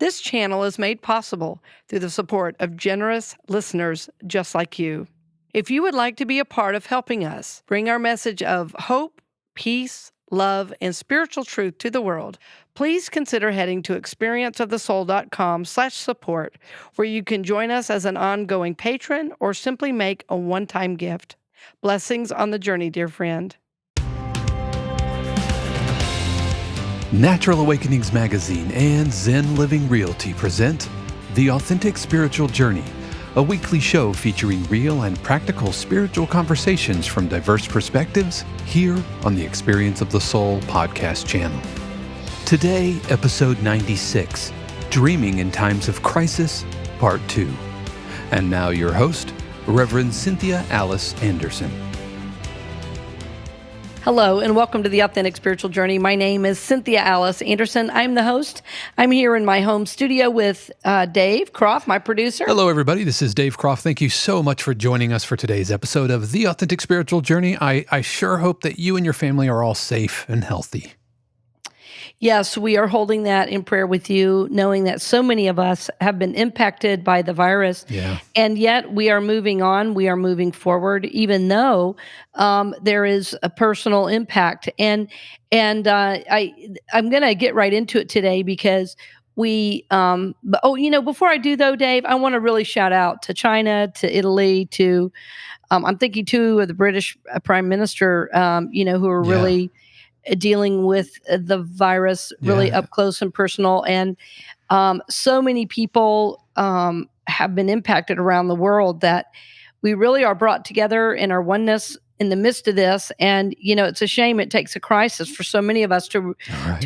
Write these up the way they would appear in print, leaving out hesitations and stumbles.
This channel is made possible through the support of generous listeners just like you. If you would like to be a part of helping us bring our message of hope, peace, love, and spiritual truth to the world, please consider heading to experienceofthesoul.com/support, where you can join us as an ongoing patron or simply make a one-time gift. Blessings on the journey, dear friend. Natural Awakenings Magazine and Zen Living Realty present The Authentic Spiritual Journey, a weekly show featuring real and practical spiritual conversations from diverse perspectives here on the Experience of the Soul podcast channel. Today, episode 96, Dreaming in Times of Crisis, Part 2. And now your host, Reverend Cynthia Alice Anderson. Hello, and welcome to the Authentic Spiritual Journey. My name is Cynthia Alice Anderson. I'm the host. I'm here in my home studio with Dave Croft, my producer. Hello, everybody. This is Dave Croft. Thank you so much for joining us for today's episode of The Authentic Spiritual Journey. I sure hope that you and your family are all safe and healthy. Yes, we are holding that in prayer with you, knowing that so many of us have been impacted by the virus. Yeah. And yet we are moving on. We are moving forward, even though there is a personal impact. I'm going to get right into it today because before I do though, Dave, I want to really shout out to China, to Italy, to I'm thinking too of the British Prime Minister, who are really dealing with the virus really up close and personal. And so many people have been impacted around the world that we really are brought together in our oneness in the midst of this. And, it's a shame it takes a crisis for so many of us to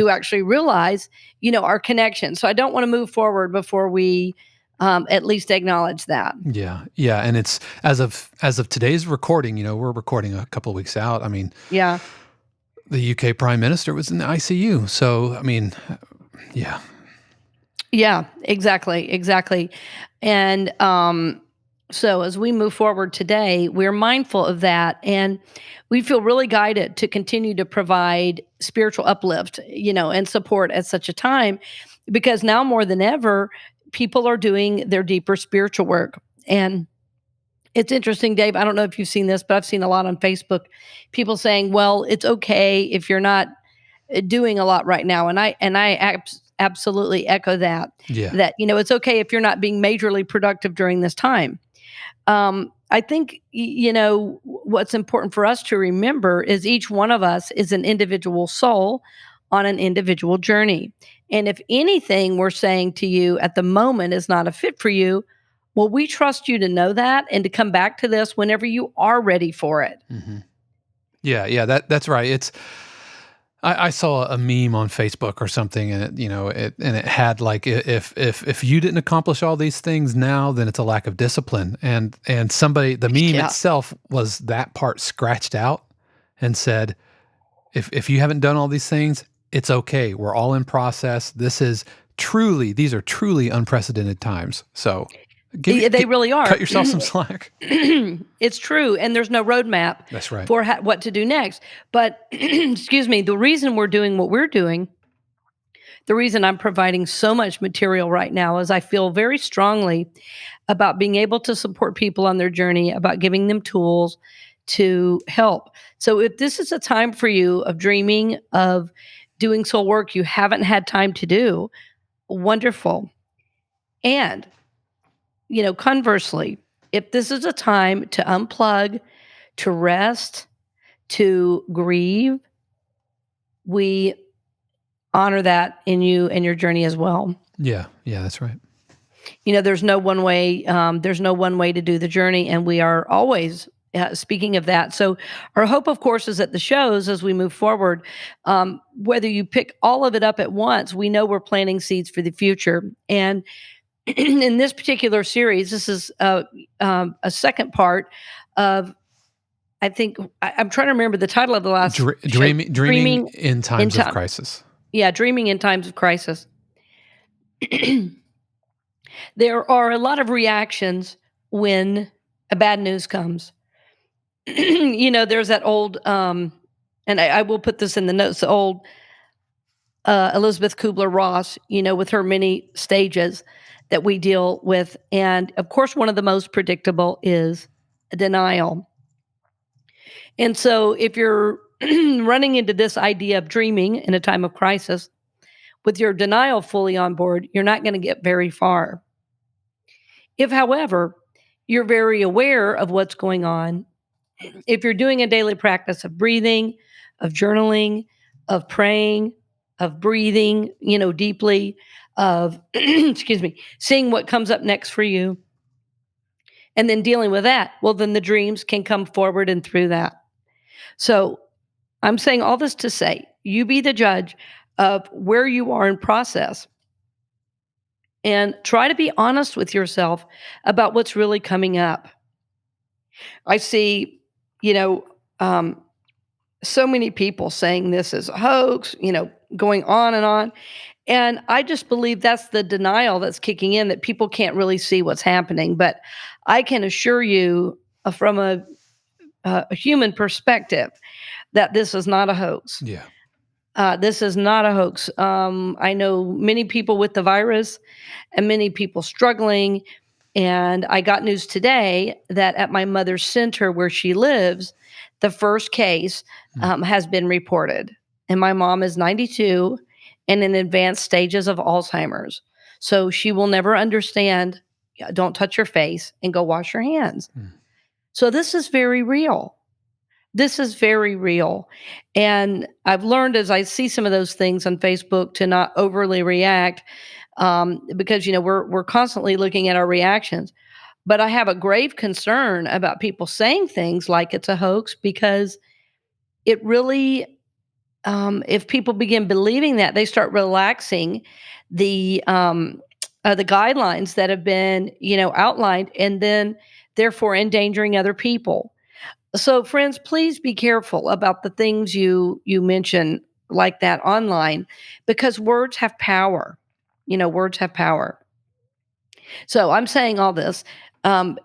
actually realize, our connection. So I don't want to move forward before we at least acknowledge that. Yeah. And it's as of today's recording, we're recording a couple of weeks out. I mean, the UK Prime Minister was in the ICU. So, I mean, yeah. Yeah, exactly. And so as we move forward today, we're mindful of that. And we feel really guided to continue to provide spiritual uplift, and support at such a time, because now more than ever, people are doing their deeper spiritual work. And it's interesting, Dave, I don't know if you've seen this, but I've seen a lot on Facebook, people saying, well, it's okay if you're not doing a lot right now. And I absolutely echo that, that, it's okay if you're not being majorly productive during this time. I think, what's important for us to remember is each one of us is an individual soul on an individual journey. And if anything we're saying to you at the moment is not a fit for you, well, we trust you to know that and to come back to this whenever you are ready for it. Mm-hmm. Yeah, that's right. I saw a meme on Facebook or something, and it had like, if you didn't accomplish all these things now, then it's a lack of discipline. And the meme itself was that part scratched out and said, if you haven't done all these things, it's okay. We're all in process. These are truly unprecedented times. So they really are. Cut yourself some slack. It's true. And there's no roadmap for what to do next. But excuse me, the reason we're doing what we're doing, the reason I'm providing so much material right now is I feel very strongly about being able to support people on their journey, about giving them tools to help. So if this is a time for you of dreaming, of doing soul work you haven't had time to do, wonderful. And conversely, if this is a time to unplug, to rest, to grieve, we honor that in you and your journey as well. Yeah, that's right. There's no one way. There's no one way to do the journey, and we are always speaking of that. So our hope, of course, is that the shows, as we move forward, whether you pick all of it up at once, we know we're planting seeds for the future. And in this particular series, this is a second part of, I think, I'm trying to remember the title of the last Dreaming in Times of Crisis. Yeah, Dreaming in Times of Crisis. There are a lot of reactions when a bad news comes. There's that old, and I will put this in the notes, the old Elisabeth Kübler-Ross, with her many stages that we deal with. And of course, one of the most predictable is denial. And so if you're running into this idea of dreaming in a time of crisis with your denial fully on board, you're not going to get very far. If, however, you're very aware of what's going on, if you're doing a daily practice of breathing, of journaling, of praying, of breathing, deeply, of, excuse me, seeing what comes up next for you, and then dealing with that, well, then the dreams can come forward and through that. So I'm saying all this to say, you be the judge of where you are in process and try to be honest with yourself about what's really coming up. I see, you know, um, so many people saying this is a hoax, going on and on. And I just believe that's the denial that's kicking in, that people can't really see what's happening. But I can assure you, from a human perspective, that this is not a hoax. Yeah. This is not a hoax. I know many people with the virus and many people struggling. And I got news today that at my mother's center where she lives, the first case has been reported. And my mom is 92 and in advanced stages of Alzheimer's. So she will never understand, don't touch your face and go wash your hands. Mm. So this is very real. This is very real. And I've learned as I see some of those things on Facebook to not overly react, because we're constantly looking at our reactions. But I have a grave concern about people saying things like it's a hoax, because it really, if people begin believing that, they start relaxing the guidelines that have been outlined, and then therefore endangering other people. So, friends, please be careful about the things you mention like that online, because words have power. Words have power. So, I'm saying all this.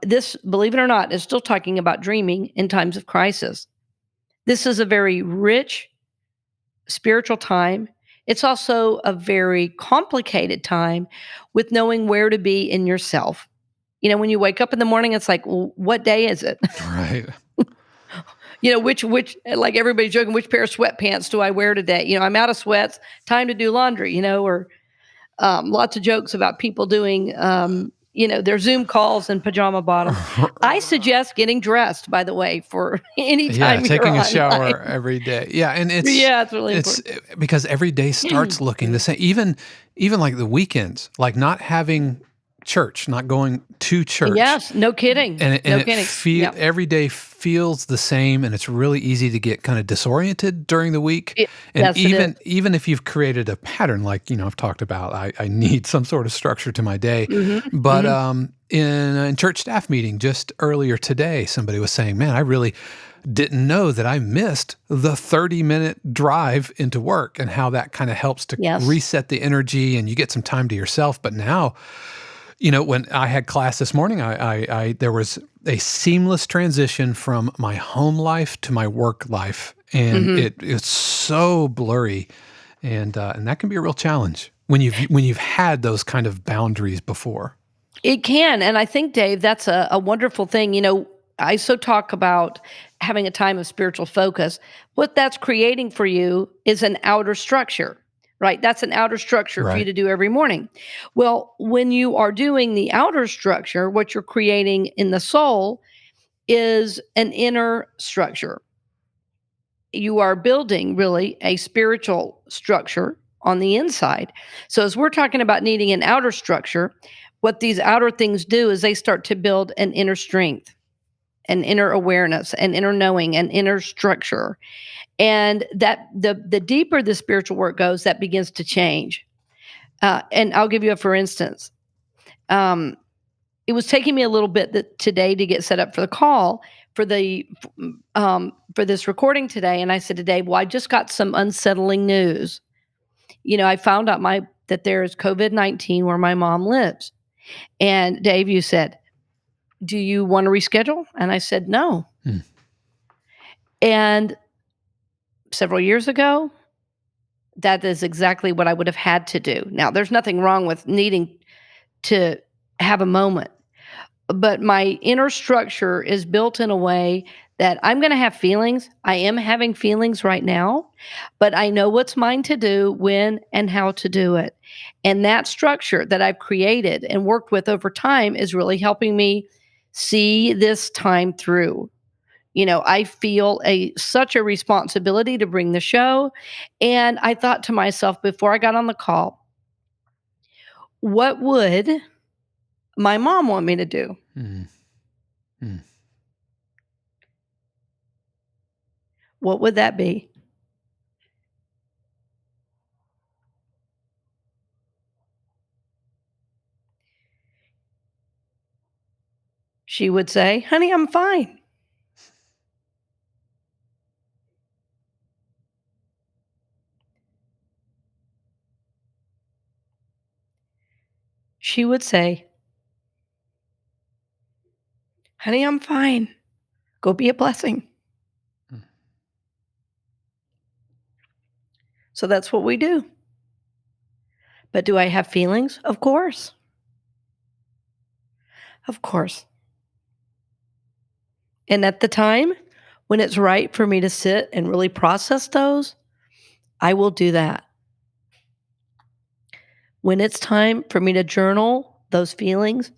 This, believe it or not, is still talking about dreaming in times of crisis. This is a very rich spiritual time. It's also a very complicated time with knowing where to be in yourself. When you wake up in the morning, it's like, well, what day is it? Right. Which like everybody's joking, which pair of sweatpants do I wear today? I'm out of sweats, time to do laundry, or lots of jokes about people doing, their Zoom calls in pajama bottoms. I suggest getting dressed, by the way, for any Yeah, time you're taking a online. shower every day. Yeah, and Yeah, it's really it's important. because every day starts looking the same. Even like the weekends, like not having church, not going to church. Yes, no kidding. And it No and it kidding. feel Yeah. every day feels the same, and it's really easy to get kinda disoriented during the week. And Yes, it is. even if you've created a pattern, like, I've talked about, I need some sort of structure to my day. Mhm, But, mhm. in church staff meeting just earlier today, somebody was saying, "Man, I really didn't know that I missed the 30-minute drive into work," and how that kinda helps to Yes. reset the energy, and you get some time to yourself. But now, when I had class this morning, I there was a seamless transition from my home life to my work life, and Mhm. it's so blurry, and that can be a real challenge when you've had those kind of boundaries before. It can, and I think, Dave, that's a wonderful thing. I so talk about having a time of spiritual focus. What that's creating for you is an outer structure, right? That's an outer structure for you Right. to do every morning. Well, when you are doing the outer structure, what you're creating in the soul is an inner structure. You are building really a spiritual structure on the inside. So, as we're talking about needing an outer structure, what these outer things do is they start to build an inner strength, an inner awareness, an inner knowing, an inner structure. And that the deeper the spiritual work goes, that begins to change. And I'll give you a for instance. Um, it was taking me a little bit today to get set up for the call for this recording today, and I said to Dave, "Well, I just got some unsettling news. I found out that there is COVID-19 where my mom lives." And Dave, you said, "Do you want to reschedule?" And I said, "No." Hmm. And several years ago, That is exactly what I would have had to do. Now, there's nothing wrong with needing to have a moment, but my inner structure is built in a way that I'm going to have feelings. I am having feelings right now, but I know what's mine to do, when, and how to do it. And that structure that I've created and worked with over time is really helping me see this time through. I feel such a responsibility to bring the show, and I thought to myself before I got on the call, what would my mom want me to do? Mm, mm. What would that be? She would say, "Honey, I'm fine." She would say, "Honey, I'm fine. Go be a blessing." Mm. So that's what we do. But do I have feelings? Of course. Of course. And at the time when it's right for me to sit and really process those, I will do that. When it's time for me to journal those feelings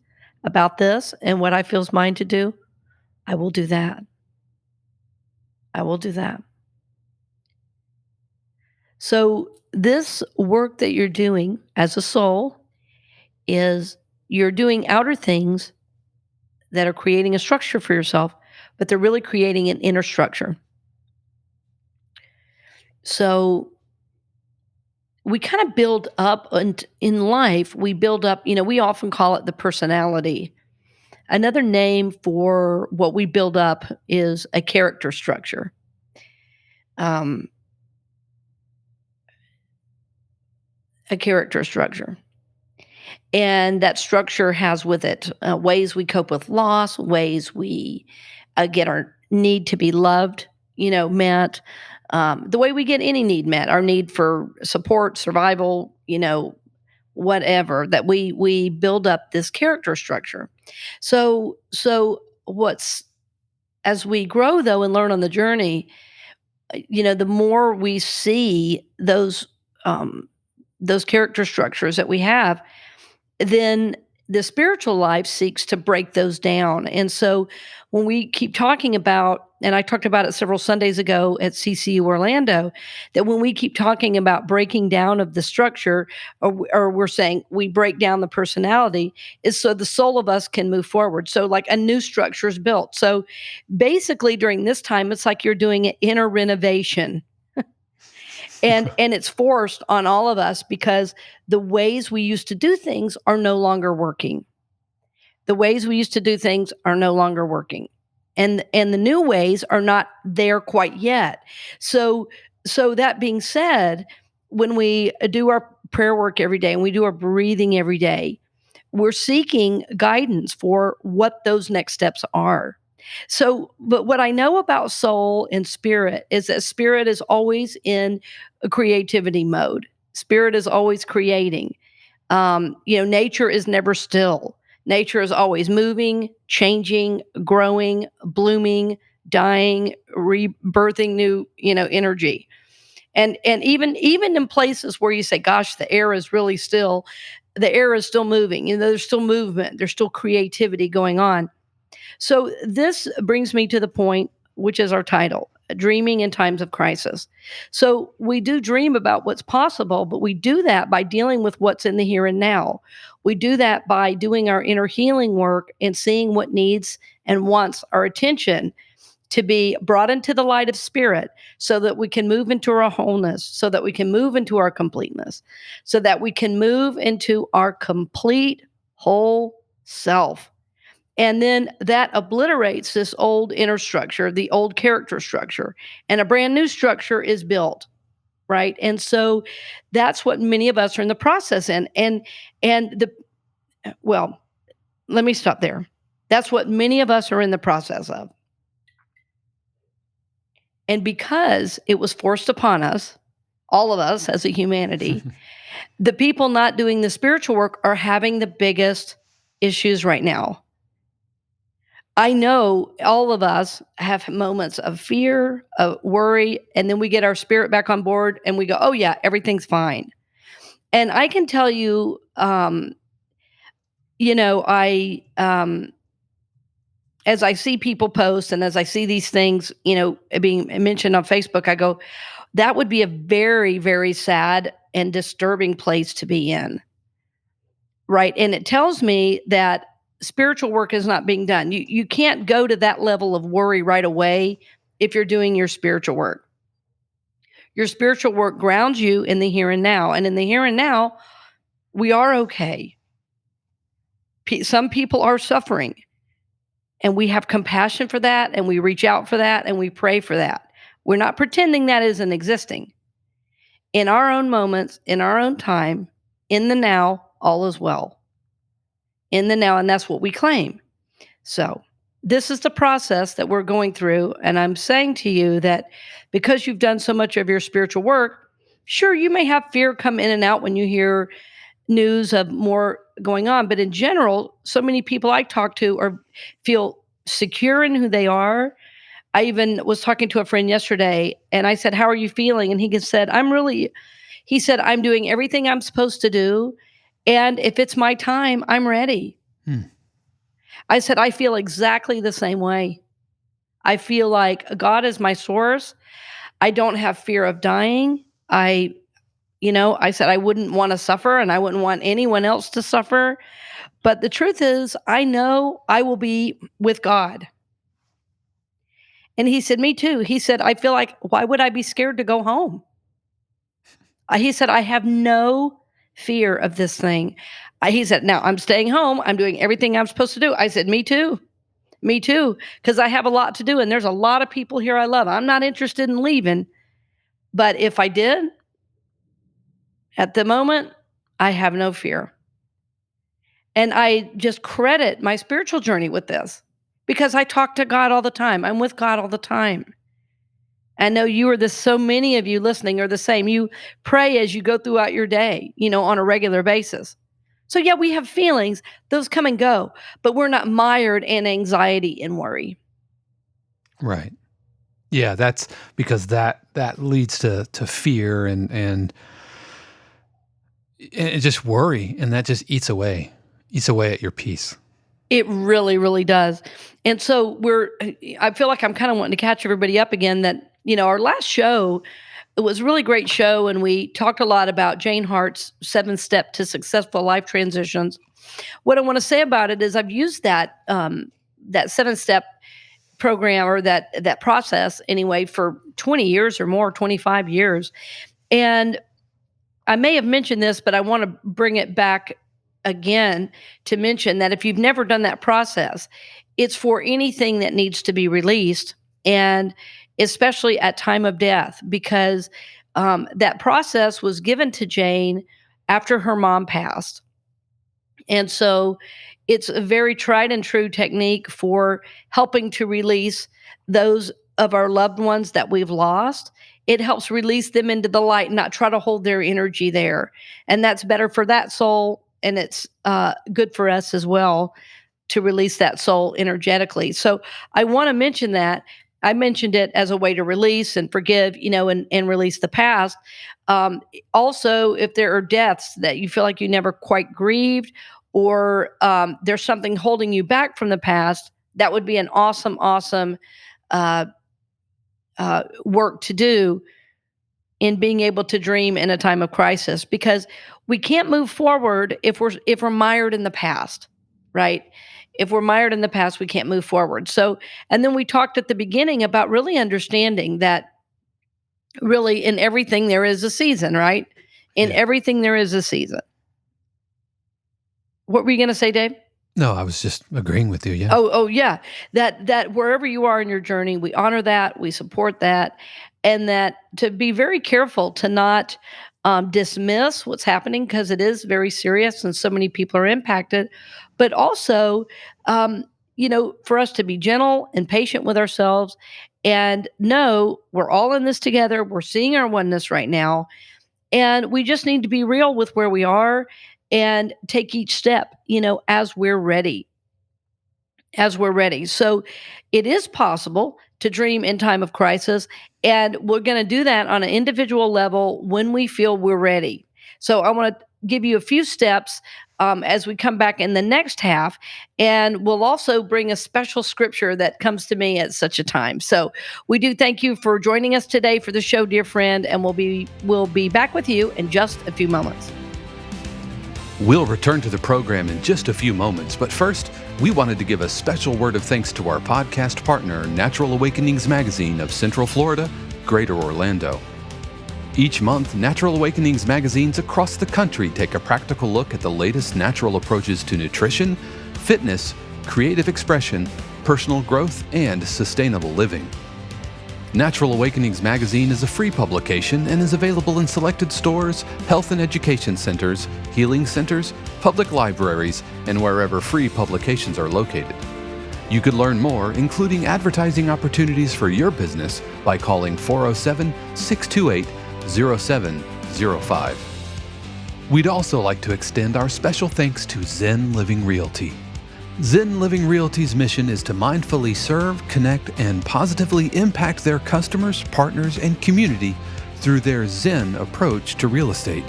about this and what I feel is mine to do, I will do that. I will do that. So, this work that you're doing as a soul is you're doing outer things that are creating a structure for yourself, but they're really creating an inner structure. So, we kind of build up and in life, we build up, we often call it the personality. Another name for what we build up is a character structure. Um, a character structure. And that structure has with it ways we cope with loss, ways we get our need to be loved, met, the way we get any need met, our need for support, survival, whatever, that we build up this character structure. So what's as we grow though and learn on the journey, the more we see those character structures that we have, then the spiritual life seeks to break those down. And so when we keep talking about, and I talked about it several Sundays ago at CCU Orlando, that when we keep talking about breaking down of the structure, or we're saying we break down the personality, is so the soul of us can move forward. So, like a new structure is built. So, basically, during this time, it's like you're doing an inner renovation, and it's forced on all of us because the ways we used to do things are no longer working. The ways we used to do things are no longer working. And the new ways are not there quite yet. So that being said, when we do our prayer work every day and we do our breathing every day, we're seeking guidance for what those next steps are. So, but what I know about soul and spirit is that spirit is always in a creativity mode. Spirit is always creating. Nature is never still. Nature is always moving, changing, growing, blooming, dying, rebirthing new, energy. And even in places where you say, "Gosh, the air is really still," the air is still moving. There's still movement. There's still creativity going on. So this brings me to the point, which is our title, Dreaming in Times of Crisis. So we do dream about what's possible, but we do that by dealing with what's in the here and now. We do that by doing our inner healing work and seeing what needs and wants our attention to be brought into the light of spirit so that we can move into our wholeness, so that we can move into our completeness, so that we can move into our complete whole self. And then that obliterates this old inner structure, the old character structure, and a brand new structure is built, right? And so that's what many of us are in the process in. And the well, let me stop there. That's what many of us are in the process of. And because it was forced upon us, all of us as a humanity, the people not doing the spiritual work are having the biggest issues right now. I know all of us have moments of fear, of worry, and then we get our spirit back on board and we go, oh, yeah, everything's fine. And I can tell you, as I see people post and as I see these things, being mentioned on Facebook, I go, that would be a very, very sad and disturbing place to be in. Right. And it tells me that spiritual work is not being done. You can't go to that level of worry right away if you're doing your spiritual work. Your spiritual work grounds you in the here and now. And in the here and now, we are okay. Some people are suffering, and we have compassion for that, and we reach out for that, and we pray for that. We're not pretending that isn't existing. In our own moments, in our own time, in the now, all is well. In the now, and that's what we claim. So, this is the process that we're going through. And I'm saying to you that because you've done so much of your spiritual work, sure, you may have fear come in and out when you hear news of more going on. But in general, so many people I talk to feel secure in who they are. I even was talking to a friend yesterday and I said, how are you feeling? And he said, I'm doing everything I'm supposed to do. And if it's my time, I'm ready. I said, I feel exactly the same way. I feel like God is my source. I don't have fear of dying. I said I wouldn't want to suffer and I wouldn't want anyone else to suffer. But the truth is, I know I will be with God. And he said, me too. He said, I feel like, why would I be scared to go home? He said, I have no fear of this thing. He said, now I'm staying home. I'm doing everything I'm supposed to do. I said, me too. Me too. Because I have a lot to do. And there's a lot of people here I love. I'm not interested in leaving. But if I did, at the moment, I have no fear. And I just credit my spiritual journey with this because I talk to God all the time. I'm with God all the time. I know so many of you listening are the same. You pray as you go throughout your day, on a regular basis. So yeah, we have feelings, those come and go, but we're not mired in anxiety and worry. Right. Yeah, that's because that leads to fear and just worry, and that just eats away at your peace. It really, really does. And so I feel like I'm kind of wanting to catch everybody up again that, our last show, it was a really great show. And we talked a lot about Jane Hart's 7-step to successful life transitions. What I want to say about it is I've used that 7-step program or that process anyway for 20 years or more, 25 years. And I may have mentioned this, but I want to bring it back again to mention that if you've never done that process, it's for anything that needs to be released, and especially at time of death, because that process was given to Jane after her mom passed. And so it's a very tried and true technique for helping to release those of our loved ones that we've lost. It helps release them into the light, not try to hold their energy there. And that's better for that soul. And it's good for us as well to release that soul energetically. So I want to mention that. I mentioned it as a way to release and forgive, and release the past. Also, if there are deaths that you feel like you never quite grieved, or there's something holding you back from the past, that would be an awesome, awesome work to do in being able to dream in a time of crisis, because we can't move forward if we're mired in the past, right? If we're mired in the past, we can't move forward. So, and then we talked at the beginning about really understanding that really in everything there is a season, right? In everything there is a season. What were you going to say, Dave? No, I was just agreeing with you. Yeah. Oh, yeah. That wherever you are in your journey, we honor that, we support that, and that to be very careful to not dismiss what's happening, because it is very serious and so many people are impacted. But also, for us to be gentle and patient with ourselves, and know we're all in this together. We're seeing our oneness right now. And we just need to be real with where we are and take each step, as we're ready. As we're ready. So it is possible to dream in time of crisis. And we're going to do that on an individual level when we feel we're ready. So I want to give you a few steps as we come back in the next half. And we'll also bring a special scripture that comes to me at such a time. So we do thank you for joining us today for the show, dear friend. And we'll be back with you in just a few moments. We'll return to the program in just a few moments, but first, we wanted to give a special word of thanks to our podcast partner, Natural Awakenings Magazine of Central Florida, Greater Orlando. Each month, Natural Awakenings magazines across the country take a practical look at the latest natural approaches to nutrition, fitness, creative expression, personal growth, and sustainable living. Natural Awakenings magazine is a free publication and is available in selected stores, health and education centers, healing centers, public libraries, and wherever free publications are located. You could learn more, including advertising opportunities for your business, by calling 407-628-0705. We'd also like to extend our special thanks to Zen Living Realty. Zen Living Realty's mission is to mindfully serve, connect, and positively impact their customers, partners, and community through their Zen approach to real estate.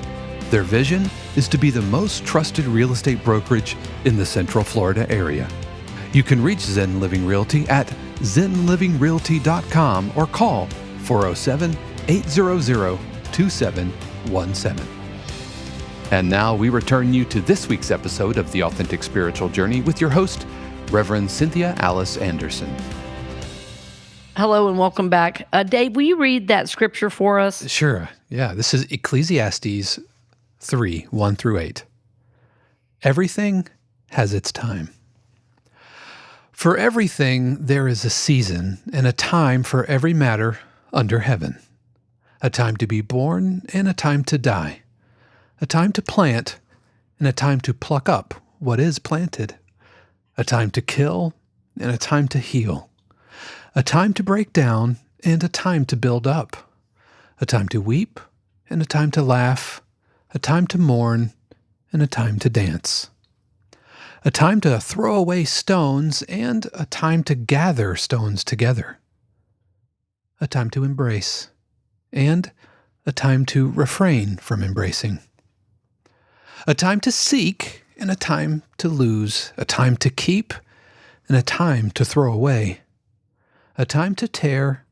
Their vision is to be the most trusted real estate brokerage in the Central Florida area. You can reach Zen Living Realty at zenlivingrealty.com or call 407-800-2717. And now we return you to this week's episode of The Authentic Spiritual Journey with your host, Reverend Cynthia Alice Anderson. Hello and welcome back. Dave, will you read that scripture for us? Sure. Yeah, this is Ecclesiastes 3, 1 through 8. Everything has its time. For everything there is a season and a time for every matter under heaven, a time to be born and a time to die, a time to plant and a time to pluck up what is planted, a time to kill and a time to heal, a time to break down and a time to build up, a time to weep and a time to laugh, a time to mourn and a time to dance, a time to throw away stones and a time to gather stones together, a time to embrace and a time to refrain from embracing, a time to seek and a time to lose, a time to keep and a time to throw away, a time to tear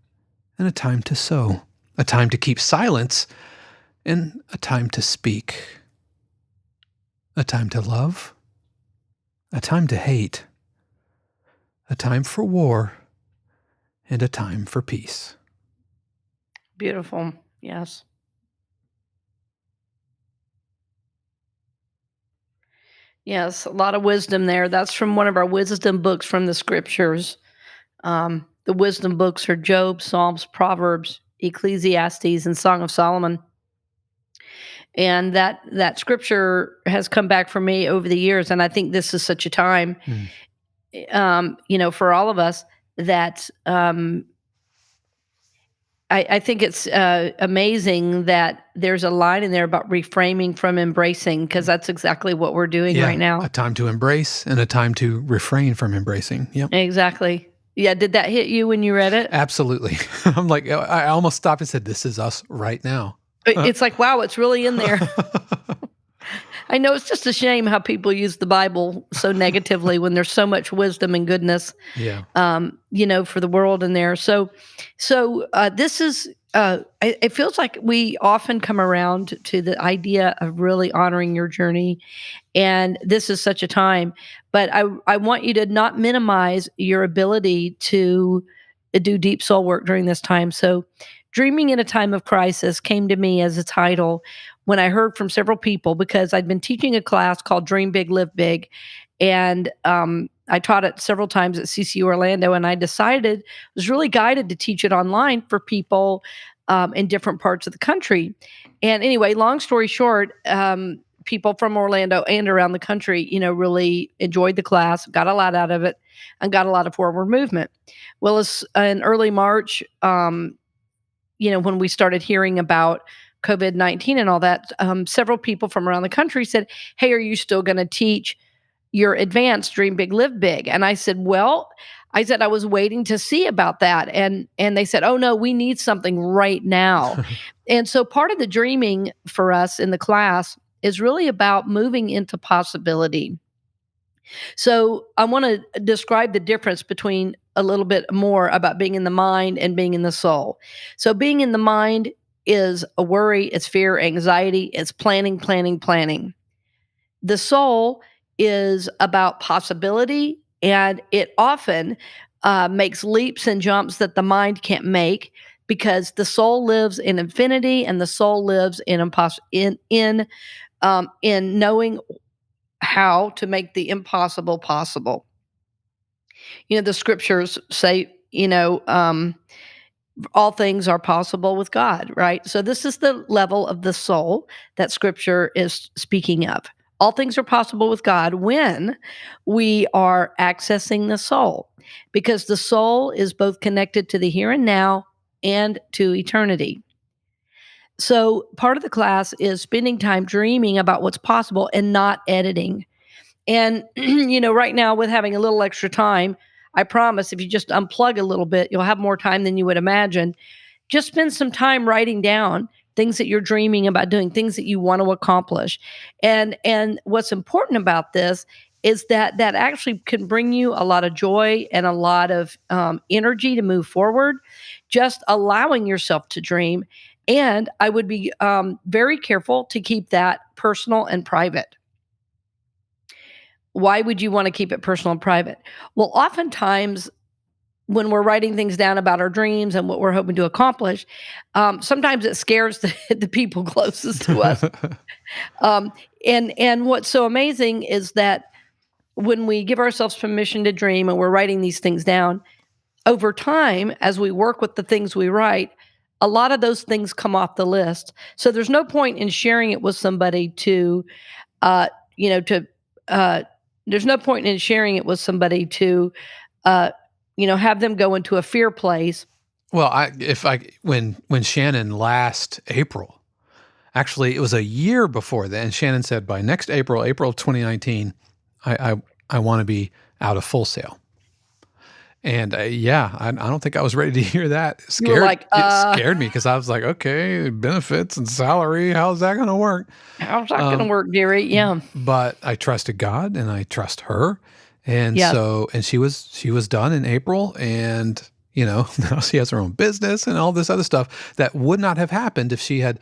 and a time to sow, a time to keep silence and a time to speak, a time to love, a time to hate, a time for war, and a time for peace. Beautiful. Yes. Yes, a lot of wisdom there. That's from one of our wisdom books from the scriptures. The wisdom books are Job, Psalms, Proverbs, Ecclesiastes, and Song of Solomon. And that scripture has come back for me over the years, and I think this is such a time, for all of us that I think it's amazing that there's a line in there about reframing from embracing, because that's exactly what we're doing right now. A time to embrace and a time to refrain from embracing. Yep. Exactly. Yeah. Did that hit you when you read it? Absolutely. I'm like, I almost stopped and said, this is us right now. It's like, wow, it's really in there. I know it's just a shame how people use the Bible so negatively when there's so much wisdom and goodness, Yeah. For the world in there. So this is, it feels like we often come around to the idea of really honoring your journey. And this is such a time, but I want you to not minimize your ability to do deep soul work during this time. So Dreaming in a Time of Crisis came to me as a title when I heard from several people, because I'd been teaching a class called Dream Big, Live Big. And I taught it several times at CCU Orlando, and I was really guided to teach it online for people in different parts of the country. And anyway, long story short, people from Orlando and around the country, really enjoyed the class, got a lot out of it, and got a lot of forward movement. Well, it's in early March, when we started hearing about COVID-19 and all that, several people from around the country said, "Hey, are you still going to teach your advanced Dream Big, Live Big?" And I said, "Well," I said, "I was waiting to see about that." And they said, "Oh no, we need something right now." And so part of the dreaming for us in the class is really about moving into possibility. So I want to describe the difference between a little bit more about being in the mind and being in the soul. So being in the mind is a worry, it's fear, anxiety, it's planning, planning, planning. The soul is about possibility, and it often makes leaps and jumps that the mind can't make, because the soul lives in infinity, and the soul lives in in knowing how to make the impossible possible. The scriptures say, all things are possible with God, right? So this is the level of the soul that scripture is speaking of. All things are possible with God when we are accessing the soul, because the soul is both connected to the here and now and to eternity. So part of the class is spending time dreaming about what's possible and not editing. And, right now, with having a little extra time, I promise if you just unplug a little bit, you'll have more time than you would imagine. Just spend some time writing down things that you're dreaming about doing, things that you want to accomplish. And what's important about this is that that actually can bring you a lot of joy and a lot of energy to move forward, just allowing yourself to dream. And I would be very careful to keep that personal and private. Why would you want to keep it personal and private? Well, oftentimes when we're writing things down about our dreams and what we're hoping to accomplish, sometimes it scares the people closest to us. Um, and what's so amazing is that when we give ourselves permission to dream and we're writing these things down, over time, as we work with the things we write, a lot of those things come off the list. So there's no point in sharing it with somebody uh, to uh, there's no point in sharing it with somebody to uh, have them go into a fear place. Well, when Shannon last April, actually it was a year before then, Shannon said by next April of 2019, I want to be out of Full Sail. And yeah, I don't think I was ready to hear that. You were like, It scared me because I was like, okay, benefits and salary, how's that going to work? how's that going to work, dearie? Yeah. But I trusted God and I trust her. And Yes. and she was done in April, and now she has her own business and all this other stuff that would not have happened if she had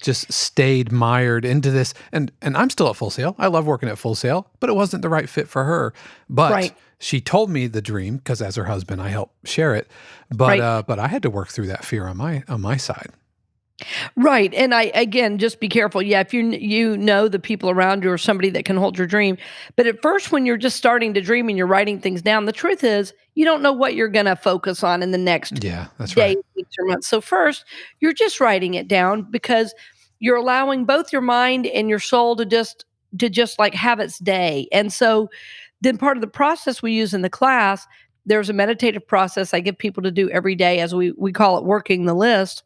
just stayed mired into this. And I'm still at Full Sail. I love working at Full Sail, but it wasn't the right fit for her. But Right. she told me the dream because as her husband, I helped share it. But Right. but I had to work through that fear on my side. Right. And again, just be careful. Yeah, if you know the people around you or somebody that can hold your dream. But at first, when you're just starting to dream and you're writing things down, the truth is you don't know what you're going to focus on in the next Yeah, that's days, right. weeks, or months. So first, you're just writing it down because you're allowing both your mind and your soul to just like have its day. And so then part of the process we use in the class, there's a meditative process I get people to do every day, as we call it working the list.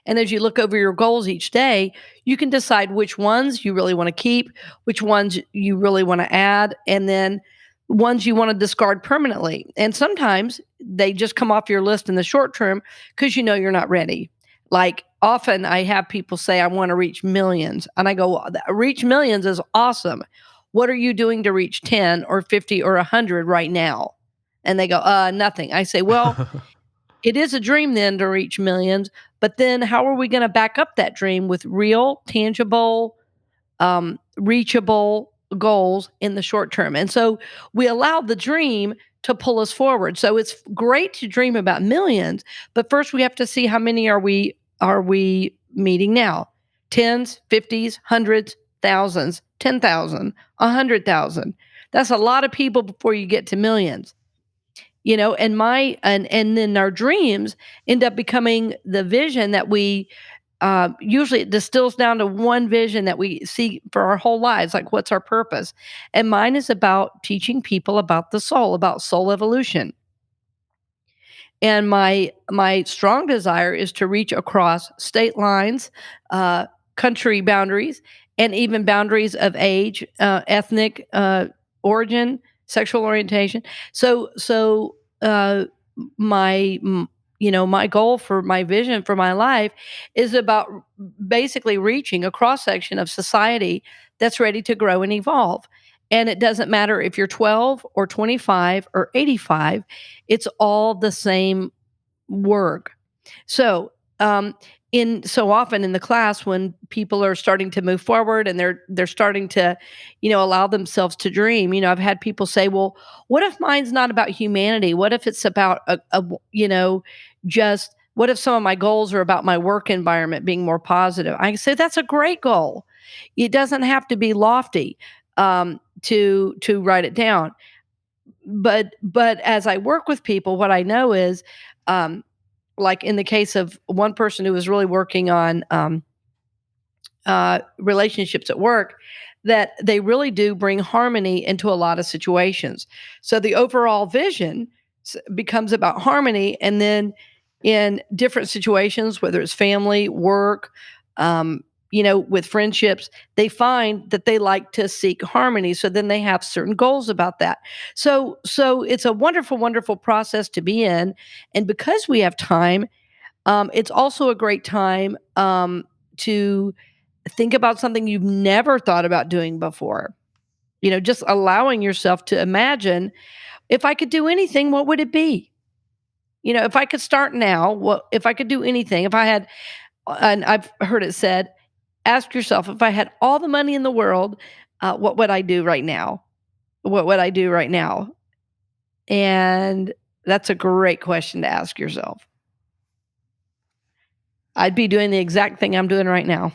And as you look over your goals each day, you can decide which ones you really want to keep, which ones you really want to add, and then ones you want to discard permanently. And sometimes they just come off your list in the short term because you're not ready. Like often I have people say, I want to reach millions. And I go, well, reach millions is awesome. What are you doing to reach 10 or 50 or 100 right now? And they go, nothing. I say, well, it is a dream then to reach millions, but then how are we gonna back up that dream with real, tangible, reachable goals in the short term? And so we allow the dream to pull us forward. So it's great to dream about millions, but first we have to see how many are we meeting now? Tens, fifties, hundreds, thousands, 10,000, 100,000. That's a lot of people before you get to millions. And then our dreams end up becoming the vision that we usually it distills down to one vision that we see for our whole lives, like what's our purpose? And mine is about teaching people about the soul, about soul evolution. And my strong desire is to reach across state lines, uh, country boundaries, and even boundaries of age, ethnic origin, sexual orientation. So my my goal for my vision for my life is about basically reaching a cross section of society that's ready to grow and evolve. And it doesn't matter if you're 12 or 25 or 85, it's all the same work. So, in so often in the class when people are starting to move forward and they're starting to, allow themselves to dream, I've had people say, "Well, what if mine's not about humanity? What if it's about just what if some of my goals are about my work environment being more positive?" I say that's a great goal. It doesn't have to be lofty to write it down. But as I work with people, what I know is, um, like in the case of one person who was really working on relationships at work, that they really do bring harmony into a lot of situations. So the overall vision becomes about harmony, and then in different situations, whether it's family, work, with friendships, they find that they like to seek harmony. So then they have certain goals about that. So it's a wonderful, wonderful process to be in, and because we have time, it's also a great time to think about something you've never thought about doing before. Just allowing yourself to imagine, if I could do anything, what would it be? If I could start now, what if I could do anything? If I had, and I've heard it said, ask yourself, if I had all the money in the world, what would I do right now? What would I do right now? And that's a great question to ask yourself. I'd be doing the exact thing I'm doing right now.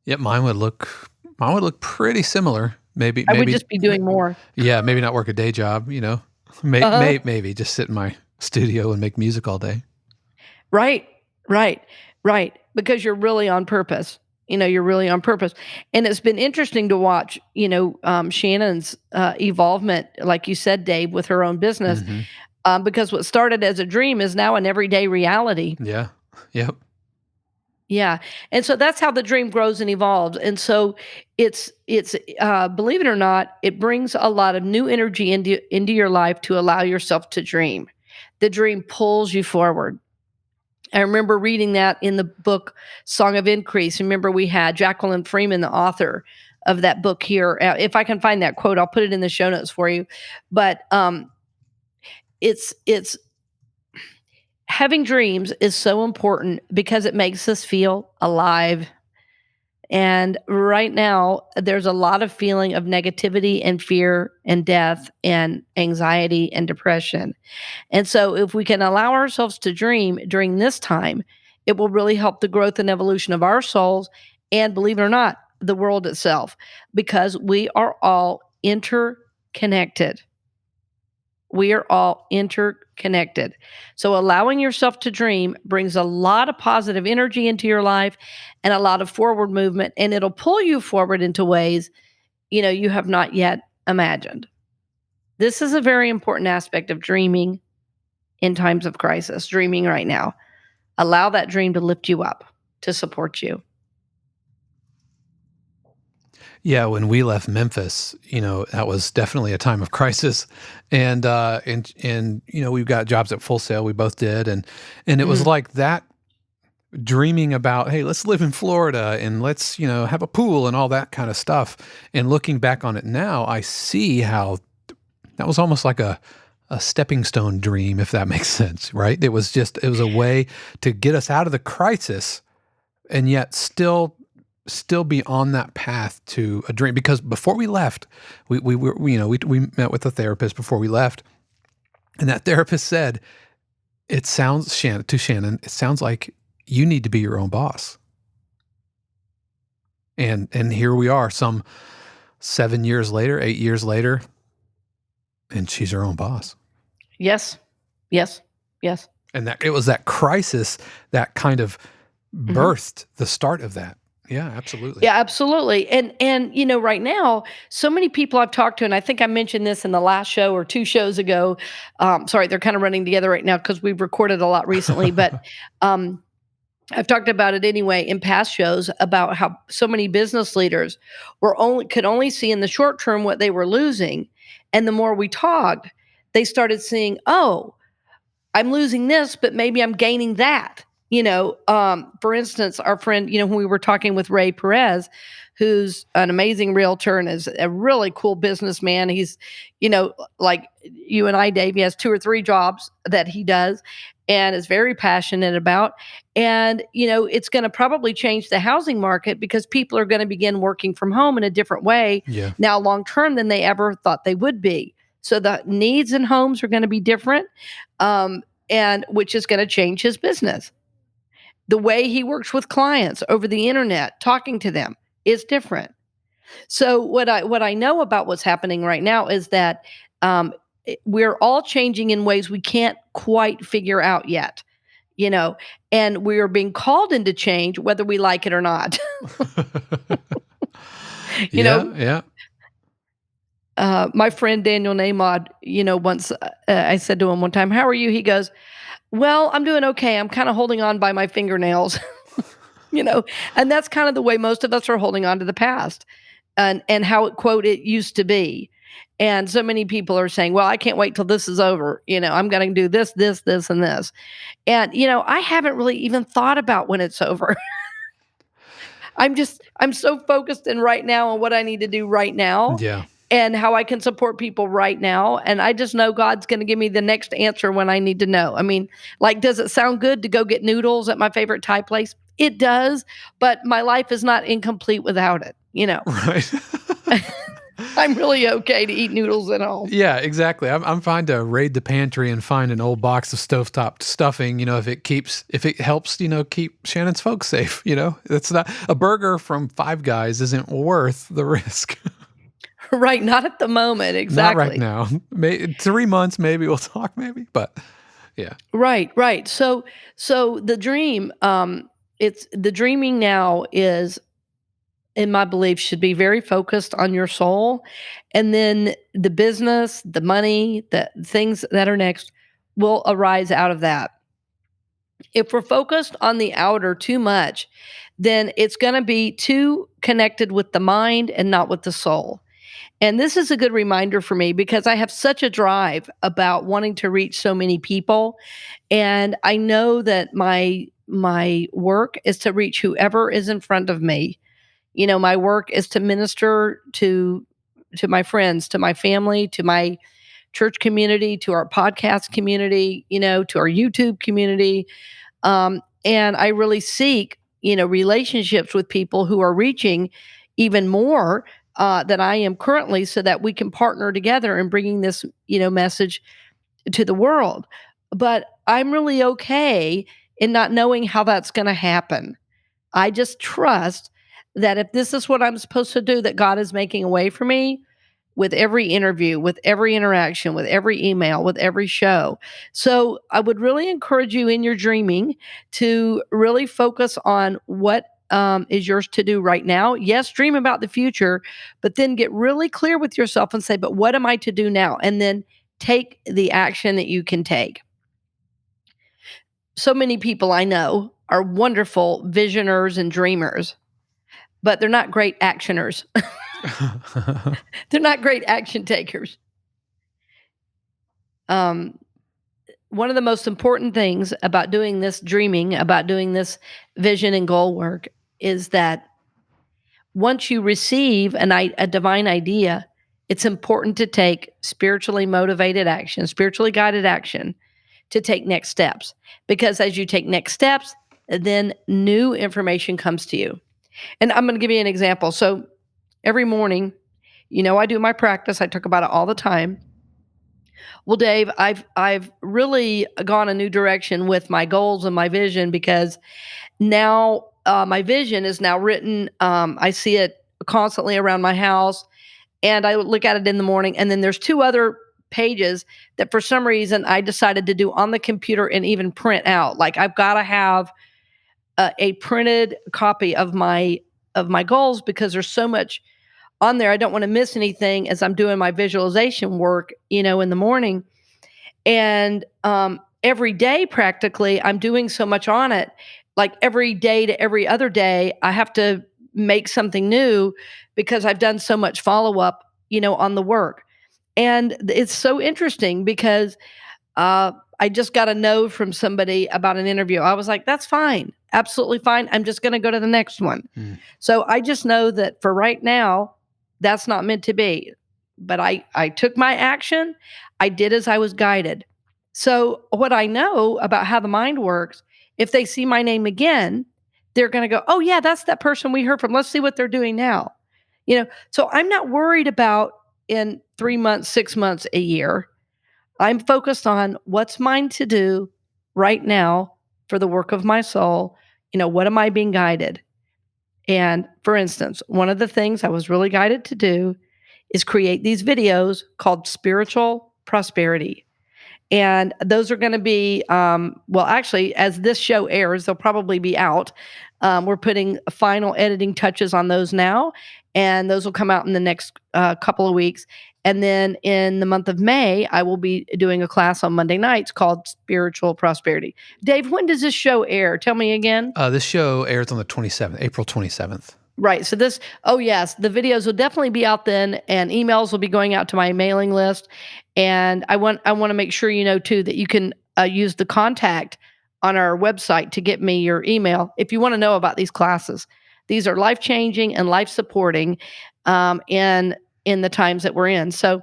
Yep, mine would look pretty similar. Maybe I would maybe just be doing more. yeah, maybe not work a day job, you know. Uh-huh. Maybe just sit in my studio and make music all day. Right, right, right, because you're really on purpose. You're really on purpose, and it's been interesting to watch, Shannon's, evolvement, like you said, Dave, with her own business, Mhm. because what started as a dream is now an everyday reality. Yeah. Yep. Yeah, and so that's how the dream grows and evolves, and so believe it or not, it brings a lot of new energy into your life to allow yourself to dream. The dream pulls you forward. I remember reading that in the book Song of Increase. Remember, we had Jacqueline Freeman, the author of that book here. If I can find that quote, I'll put it in the show notes for you. But it's having dreams is so important because it makes us feel alive. And right now, there's a lot of feeling of negativity and fear and death and anxiety and depression. And so, if we can allow ourselves to dream during this time, it will really help the growth and evolution of our souls and, believe it or not, the world itself, because we are all interconnected. We are all interconnected. So, allowing yourself to dream brings a lot of positive energy into your life and a lot of forward movement, and it'll pull you forward into ways you have not yet imagined. This is a very important aspect of dreaming in times of crisis, dreaming right now. Allow that dream to lift you up, to support you. Yeah, when we left Memphis, that was definitely a time of crisis, and we've got jobs at Full Sail. We both did, and it was Mhm. like that dreaming about, hey, let's live in Florida and let's have a pool and all that kind of stuff. And looking back on it now, I see how that was almost like a stepping stone dream, if that makes sense, right? It was a way to get us out of the crisis and yet still be on that path to a dream. Because before we left, we met with a therapist before we left, and that therapist said, "It sounds Shannon, it sounds like you need to be your own boss." And here we are, some 7 years later, 8 years later, and she's her own boss. Yes. Yes. Yes. And that it was that crisis that kind of Mhm. birthed the start of that. Yeah, absolutely. Yeah, absolutely. And right now, so many people I've talked to, and I think I mentioned this in the last show or 2 shows ago. Sorry, they're kind of running together right now because we've recorded a lot recently, but um, I've talked about it anyway in past shows about how so many business leaders could only see in the short term what they were losing, and the more we talked, they started seeing, oh, I'm losing this, but maybe I'm gaining that. For instance, our friend, when we were talking with Ray Perez, who's an amazing realtor and is a really cool businessman. He's, like you and I, Dave, he has 2 or 3 jobs that he does and is very passionate about. And, it's going to probably change the housing market because people are going to begin working from home in a different way Yeah. now long term than they ever thought they would be. So the needs in homes are going to be different. And which is going to change his business. The way he works with clients over the internet, talking to them is different. So what I know about what's happening right now is that we're all changing in ways we can't quite figure out yet. You know, and we are being called into change whether we like it or not. you Yeah, know, yeah. my friend Daniel Namod, once I said to him one time, "How are you?" He goes, "Well, I'm doing okay. I'm kind of holding on by my fingernails." you know, and that's kind of the way most of us are holding on to the past and how quote it used to be. And so many people are saying, "Well, I can't wait till this is over. I'm going to do this, this, this, and this." And I haven't really even thought about when it's over. I'm so focused in right now on what I need to do right now Yeah. and how I can support people right now. And I just know God's going to give me the next answer when I need to know. I mean, like, does it sound good to go get noodles at my favorite Thai place? It does, but my life is not incomplete without it. Right. I'm really okay to eat noodles at home. Yeah, exactly. I'm fine to raid the pantry and find an old box of stovetop stuffing, if it helps, keep Shannon's folks safe, It's not a burger from Five Guys isn't worth the risk. Right. Not at the moment. Not right Exactly. now. 3 months, maybe we'll talk, maybe, but yeah. Right. Right. So the dream, it's the dreaming now is in my belief should be very focused on your soul, and then the business, the money, the things that are next will arise out of that. If we're focused on the outer too much, then it's going to be too connected with the mind and not with the soul. And this is a good reminder for me because I have such a drive about wanting to reach so many people, and I know that my work is to reach whoever is in front of me. My work is to minister to my friends, to my family, to my church community, to our podcast community, to our YouTube community. And I really seek, relationships with people who are reaching even more than I am currently so that we can partner together in bringing this, message to the world. But I'm really okay in not knowing how that's going to happen. I just trust that if this is what I'm supposed to do, that God is making a way for me with every interview, with every interaction, with every email, with every show. So I would really encourage you in your dreaming to really focus on what is yours to do right now. Yes, dream about the future, but then get really clear with yourself and say, but what am I to do now? And then take the action that you can take. So many people I know are wonderful visioners and dreamers, but they're not great actioners. They're not great action takers. Um, One of the most important things about doing this dreaming, about doing this vision and goal work is that once you receive a divine idea, it's important to take spiritually motivated action, spiritually guided action to take next steps. Because as you take next steps, then new information comes to you. And I'm going to give you an example. So every morning, I do my practice. I talk about it all the time. Well, Dave, I've really gone a new direction with my goals and my vision because now my vision is now written. I see it constantly around my house, and I look at it in the morning. And then there's 2 other pages that for some reason I decided to do on the computer and even print out. Like I've got to have a printed copy of my goals because there's so much on there. I don't want to miss anything as I'm doing my visualization work, in the morning. And every day, practically, I'm doing so much on it. Like every day to every other day, I have to make something new because I've done so much follow up, on the work. And it's so interesting because I just got a no from somebody about an interview. I was like, that's fine, absolutely fine. I'm just going to go to the next one. So I just know that for right now, that's not meant to be. But I took my action. I did as I was guided. So what I know about how the mind works, if they see my name again, they're going to go, oh yeah, that's that person we heard from. Let's see what they're doing now. So I'm not worried about in 3 months, 6 months, a year. I'm focused on what's mine to do right now for the work of my soul. What am I being guided? And for instance, one of the things I was really guided to do is create these videos called Spiritual Prosperity. And those are going to be, well, actually, as this show airs, they'll probably be out. We're putting final editing touches on those now, and those will come out in the next couple of weeks. And then in the month of May, I will be doing a class on Monday nights called Spiritual Prosperity. Dave, when does this show air? Tell me again. This show airs on the 27th, April 27th. Right. So oh yes, the videos will definitely be out then, and emails will be going out to my mailing list. And I want to make sure too that you can use the contact on our website to get me your email if you want to know about these classes. These are life changing and life supporting, in the times that we're in. So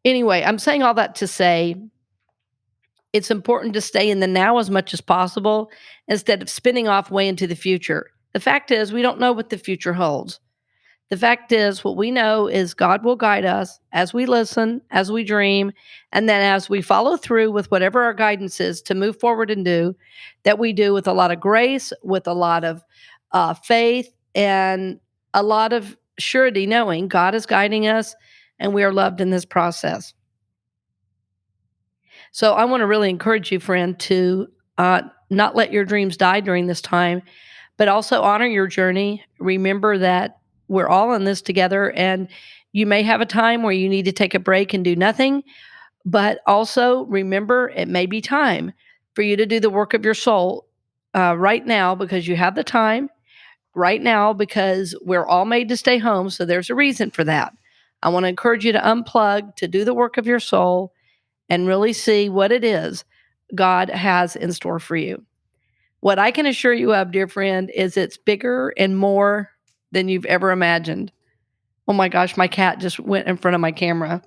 anyway, I'm saying all that to say it's important to stay in the now as much as possible instead of spinning off way into the future. The fact is, we don't know what the future holds. The fact is, what we know is God will guide us as we listen, as we dream, and then as we follow through with whatever our guidance is to move forward and do, that we do with a lot of grace, with a lot of faith, and a lot of surety, knowing God is guiding us and we are loved in this process. So I want to really encourage you, friend, to not let your dreams die during this time, but also honor your journey. Remember that we're all in this together, and you may have a time where you need to take a break and do nothing, but also remember it may be time for you to do the work of your soul right now because you have the time, right now because we're all made to stay home, so there's a reason for that. I want to encourage you to unplug, to do the work of your soul, and really see what it is God has in store for you. What I can assure you of, dear friend, is it's bigger and more than you've ever imagined. Oh my gosh, my cat just went in front of my camera.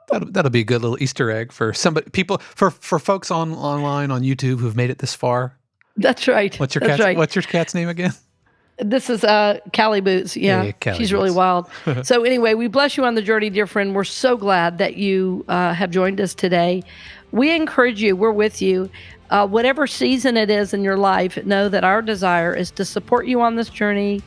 That'll be a good little Easter egg for for folks online on YouTube who've made it this far. That's right. What's your cat's name again? This is Callie Boots. Yeah, Callie she's really Boots. Wild. So anyway, we bless you on the journey, dear friend. We're so glad that you have joined us today. We encourage you. We're with you. Whatever season it is in your life, know that our desire is to support you on this journey,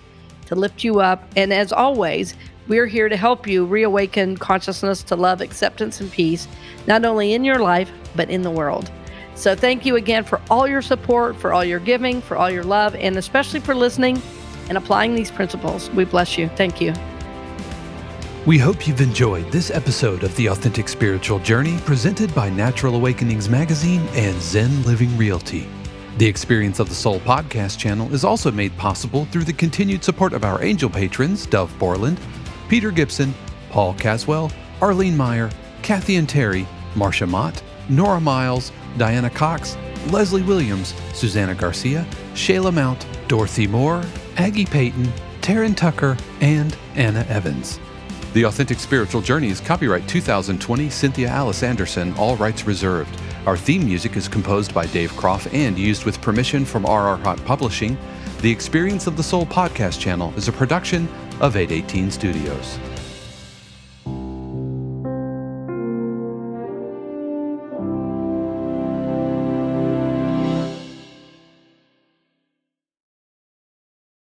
to lift you up. And as always, we're here to help you reawaken consciousness to love, acceptance, and peace, not only in your life, but in the world. So thank you again for all your support, for all your giving, for all your love, and especially for listening and applying these principles. We bless you. Thank you. We hope you've enjoyed this episode of The Authentic Spiritual Journey presented by Natural Awakenings Magazine and Zen Living Realty. The Experience of the Soul podcast channel is also made possible through the continued support of our angel patrons, Dove Borland, Peter Gibson, Paul Caswell, Arlene Meyer, Kathy and Terry, Marcia Mott, Nora Miles, Diana Cox, Leslie Williams, Susanna Garcia, Shayla Mount, Dorothy Moore, Aggie Payton, Taryn Tucker, and Anna Evans. The Authentic Spiritual Journey is copyright 2020 Cynthia Alice Anderson, all rights reserved. Our theme music is composed by Dave Croft and used with permission from RR Hot Publishing. The Experience of the Soul podcast channel is a production of 818 Studios.